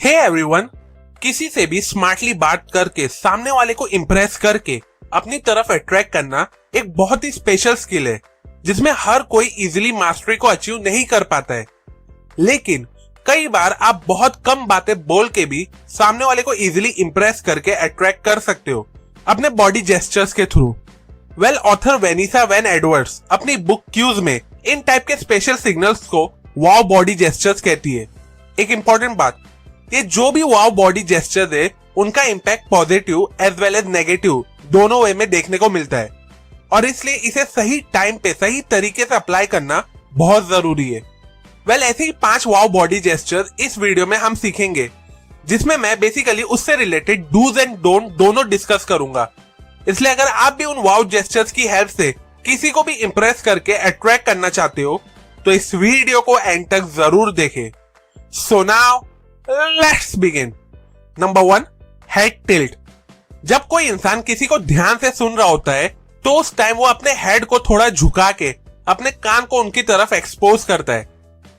Hey everyone, किसी से भी स्मार्टली बात करके सामने वाले को इम्प्रेस करके अपनी तरफ अट्रैक्ट करना एक बहुत ही स्पेशल स्किल है जिसमें हर कोई इजीली मास्टरी को अचीव नहीं कर पाता है। लेकिन कई बार आप बहुत कम बातें बोल के भी सामने वाले को इजीली इम्प्रेस करके अट्रैक्ट कर सकते हो अपने बॉडी जेस्चर्स के थ्रू। ऑथर वेनिसा वैन एडवर्ड्स अपनी बुक क्यूज में इन टाइप के स्पेशल सिग्नल्स को वाव बॉडी जेस्चर्स कहती है। एक इंपॉर्टेंट बात, ये जो भी वाव बॉडी जेस्चर है उनका impact positive as well as negative दोनों वे में देखने को मिलता है और इसलिए इसे सही टाइम पे सही तरीके से अप्लाई करना बहुत जरूरी है। ऐसे ही 5 वाव बॉडी जेस्चर इस वीडियो में हम सीखेंगे जिसमें मैं बेसिकली उससे रिलेटेड डूज एंड डोंट दोनों डिस्कस करूंगा। इसलिए अगर आप भी उन वाव जेस्चर्स की हेल्प से किसी को भी इंप्रेस करके अट्रैक्ट करना चाहते हो तो इस वीडियो को एंड तक जरूर देखें। So now let's begin. Number 1, head tilt. जब कोई इंसान किसी को ध्यान से सुन रहा होता है तो उस टाइम वो अपने हेड को थोड़ा झुका के अपने कान को उनकी तरफ एक्सपोज करता है।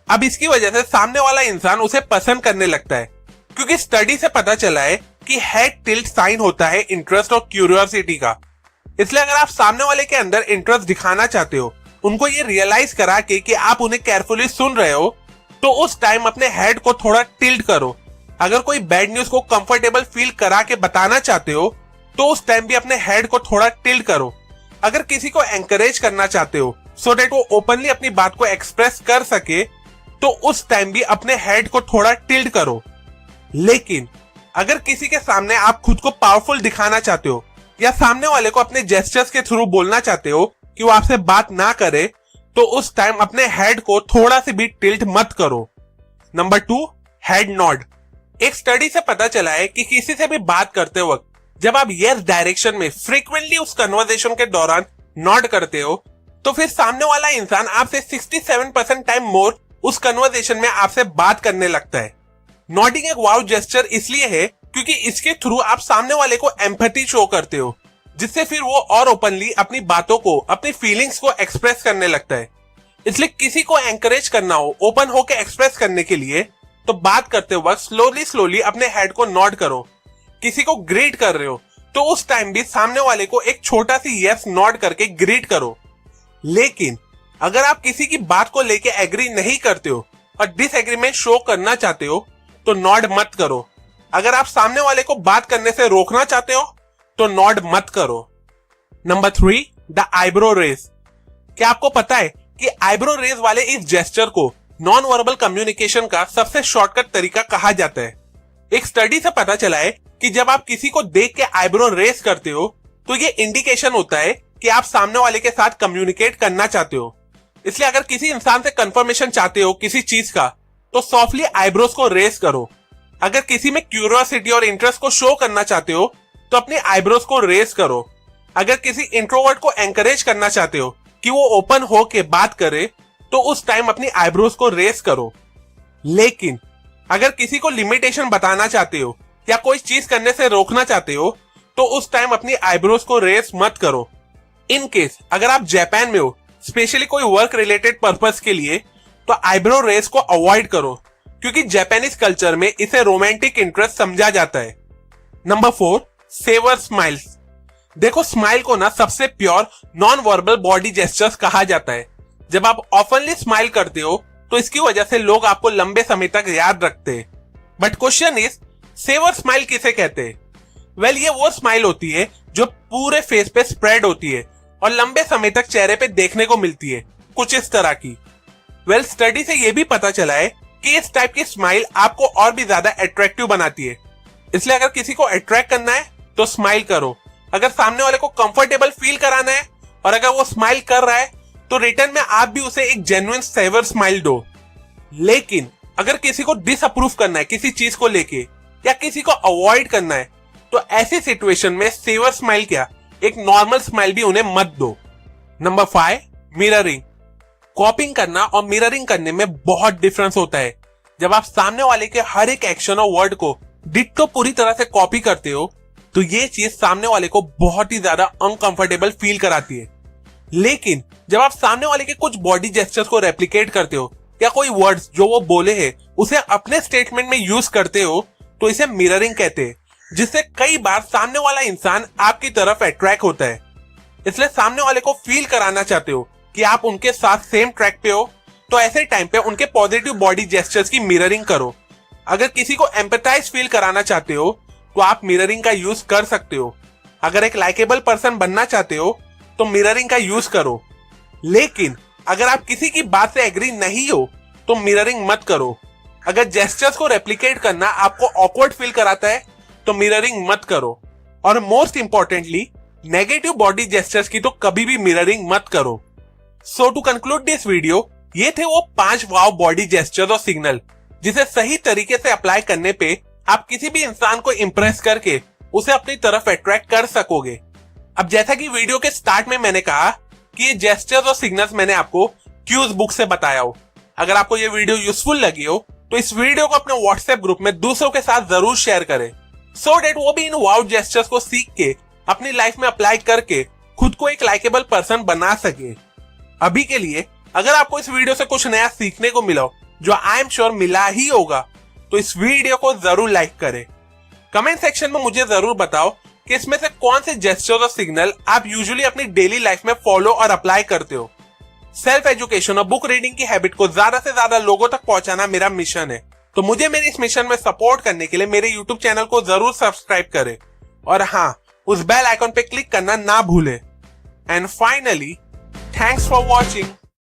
अब इसकी वजह से सामने वाला इंसान उसे पसंद करने लगता है क्योंकि स्टडी से पता चला है कि हेड टिल्ट साइन होता है इंटरेस्ट और क्यूरियोसिटी का। इसलिए अगर आप सामने वाले के अंदर इंटरेस्ट दिखाना चाहते हो, उनको ये रियलाइज करा के कि आप उन्हें केयरफुली सुन रहे हो, तो उस टाइम अपने हेड को थोड़ा टिल्ट करो। अगर कोई बैड न्यूज को कंफर्टेबल फील करा के बताना चाहते हो तो उस टाइम भी अपने हेड को थोड़ा टिल्ट करो। अगर किसी को एंकरेज करना चाहते हो सो दैट वो ओपनली अपनी बात को एक्सप्रेस कर सके तो उस टाइम भी अपने हेड को थोड़ा टिल्ट करो। लेकिन अगर किसी के सामने आप खुद को पावरफुल दिखाना चाहते हो या सामने वाले को अपने जेस्चर्स के थ्रू बोलना चाहते हो कि वो आपसे बात ना करे तो उस टाइम अपने हेड को थोड़ा सी भी टिल्ट मत करो। Number 2, head nod. एक स्टडी से पता चला है कि किसी से भी बात करते वक्त जब आप यस डायरेक्शन में फ्रीक्वेंटली उस कन्वर्सेशन के दौरान नॉड करते हो तो फिर सामने वाला इंसान आपसे 67% टाइम मोर उस कन्वर्सेशन में आपसे बात करने लगता है। नॉडिंग एक वाव जेस्चर इसलिए है क्योंकि इसके थ्रू आप सामने वाले को एम्पैथी शो करते हो जिससे फिर वो और ओपनली अपनी बातों को, अपनी फीलिंग्स को एक्सप्रेस करने लगता है। इसलिए किसी को एंकरेज करना हो ओपन होकर एक्सप्रेस करने के लिए तो बात करते वक्त स्लोली अपने हेड को नॉड करो। किसी को ग्रीट कर रहे हो तो उस टाइम भी सामने वाले को एक छोटा सी यस नॉड करके ग्रीट करो। लेकिन अगर आप किसी की बात को लेके एग्री नहीं करते हो और डिसएग्रीमेंट शो करना चाहते हो तो नॉड मत करो। अगर आप सामने वाले को बात करने से रोकना चाहते हो तो नॉड मत करो। Number 3, the eyebrow raise. क्या आपको पता है कि आईब्रो रेज वाले इस जेस्चर को नॉन वर्बल कम्युनिकेशन का सबसे शॉर्टकट तरीका कहा जाता है। एक स्टडी से पता चला है कि जब आप किसी को देख के आईब्रो रेज करते हो तो ये इंडिकेशन होता है कि आप सामने वाले के साथ कम्युनिकेट करना चाहते हो। इसलिए अगर किसी इंसान से कंफर्मेशन चाहते हो किसी चीज का तो सॉफ्टली आईब्रोज को रेज करो। अगर किसी में क्यूरियोसिटी और इंटरेस्ट को शो करना चाहते हो तो अपने आईब्रोज को रेज करो। अगर किसी इंट्रोवर्ट को एंकरेज करना चाहते हो कि वो ओपन हो के बात करे तो उस टाइम अपनी आईब्रोज को रेज करो। लेकिन अगर किसी को लिमिटेशन बताना चाहते हो या कोई चीज करने से रोकना चाहते हो तो उस टाइम अपनी आईब्रोज को रेज मत करो। इन केस अगर आप जापान में हो, स्पेशली कोई वर्क रिलेटेड पर्पस के लिए, तो आईब्रो रेज को अवॉइड करो क्योंकि जापानीज कल्चर में इसे रोमांटिक इंटरेस्ट समझा जाता है। Number 4, savour smiles. देखो, स्माइल को ना सबसे pure non verbal body gestures कहा जाता है। जब आप ऑफनली स्माइल करते हो तो इसकी वजह से लोग आपको लंबे समय तक याद रखते हैं। But question is, savour smile किसे कहते हैं? ये वो स्माइल होती है जो पूरे फेस पे स्प्रेड होती है और लंबे समय तक चेहरे पे देखने को मिलती है, कुछ इस तरह की। स्टडी से ये भी पता चला है कि इस टाइप की स्माइल आपको और भी ज्यादा अट्रैक्टिव बनाती है। इसलिए अगर किसी को अट्रैक्ट करना है तो स्माइल करो। अगर सामने वाले को कंफर्टेबल फील कराना है और अगर वो स्माइल कर रहा है तो रिटर्न में आप भी उसे एक जेन्युइन सेवर स्माइल दो। लेकिन अगर किसी को डिसअप्रूव करना है किसी चीज को लेके या किसी को अवॉइड करना है तो ऐसी सिचुएशन में सेवर स्माइल क्या, एक नॉर्मल स्माइल भी उन्हें मत दो। Number 5, mirroring. कॉपिंग करना और मिररिंग करने में बहुत डिफरेंस होता है। जब आप सामने वाले के हर एक एक्शन और वर्ड को डिट्टो पूरी तरह से कॉपी करते हो तो ये चीज सामने वाले को बहुत ही ज्यादा अनकंफर्टेबल फील कराती है। लेकिन जब आप सामने वाले के कुछ बॉडी जेस्चर्स को रेप्लिकेट करते हो या कोई वर्ड्स जो वो बोले हैं उसे अपने स्टेटमेंट में यूज करते हो तो इसे मिररिंग कहते हैं, जिससे कई बार सामने वाला इंसान आपकी तरफ अट्रैक्ट होता है। इसलिए सामने वाले को फील कराना चाहते हो कि आप उनके साथ सेम ट्रैक पे हो, तो ऐसे टाइम पे उनके पॉजिटिव बॉडी जेस्चर्स की मिररिंग करो। अगर किसी को एम्पैथाइज फील कराना चाहते हो तो आप मिररिंग का यूज कर सकते हो। अगर एक लाइकेबल पर्सन बनना चाहते हो तो मिररिंग का यूज करो। लेकिन अगर आप किसी की बात से एग्री नहीं हो तो मिररिंग मत करो। अगर जेस्चर्स को रेप्लिकेट करना आपको ऑकवर्ड फील कराता है तो मिररिंग मत करो। और most importantly, negative body gestures की तो कभी भी मिररिंग मत करो। सो टू कंक्लूड दिस वीडियो, ये थे वो 5 वाव बॉडी जेस्चर्स और सिग्नल जिसे सही तरीके से अप्लाई करने पे आप किसी भी इंसान को इंप्रेस करके उसे अपनी तरफ अट्रैक्ट कर सकोगे। अब जैसा कि वीडियो के स्टार्ट में मैंने कहा कि ये जेस्चर्स और सिग्नल्स मैंने आपको क्यूज बुक से बताया हो। अगर आपको ये वीडियो यूजफुल लगी हो तो इस वीडियो को अपने व्हाट्सएप ग्रुप में दूसरों के साथ जरूर शेयर करें, सो डेट वो भी इन वाव जेस्चर्स को सीख के अपनी लाइफ में अप्लाई करके खुद को एक लाइकेबल पर्सन बना सके। अभी के लिए अगर आपको इस वीडियो से कुछ नया सीखने को मिला, जो आई एम श्योर मिला ही होगा, तो इस वीडियो को जरूर लाइक करें। कमेंट सेक्शन में मुझे जरूर बताओ कि इसमें से कौन से जेस्चर्स और सिग्नल आप यूजुअली अपनी डेली लाइफ में फॉलो और अप्लाई करते हो। सेल्फ एजुकेशन और बुक रीडिंग की हैबिट को ज्यादा से ज्यादा लोगों तक पहुंचाना मेरा मिशन है, तो मुझे मेरे इस मिशन में सपोर्ट करने के लिए मेरे यूट्यूब चैनल को जरूर सब्सक्राइब करें और हाँ, उस बेल आइकॉन पे क्लिक करना ना भूले। And finally, thanks for watching.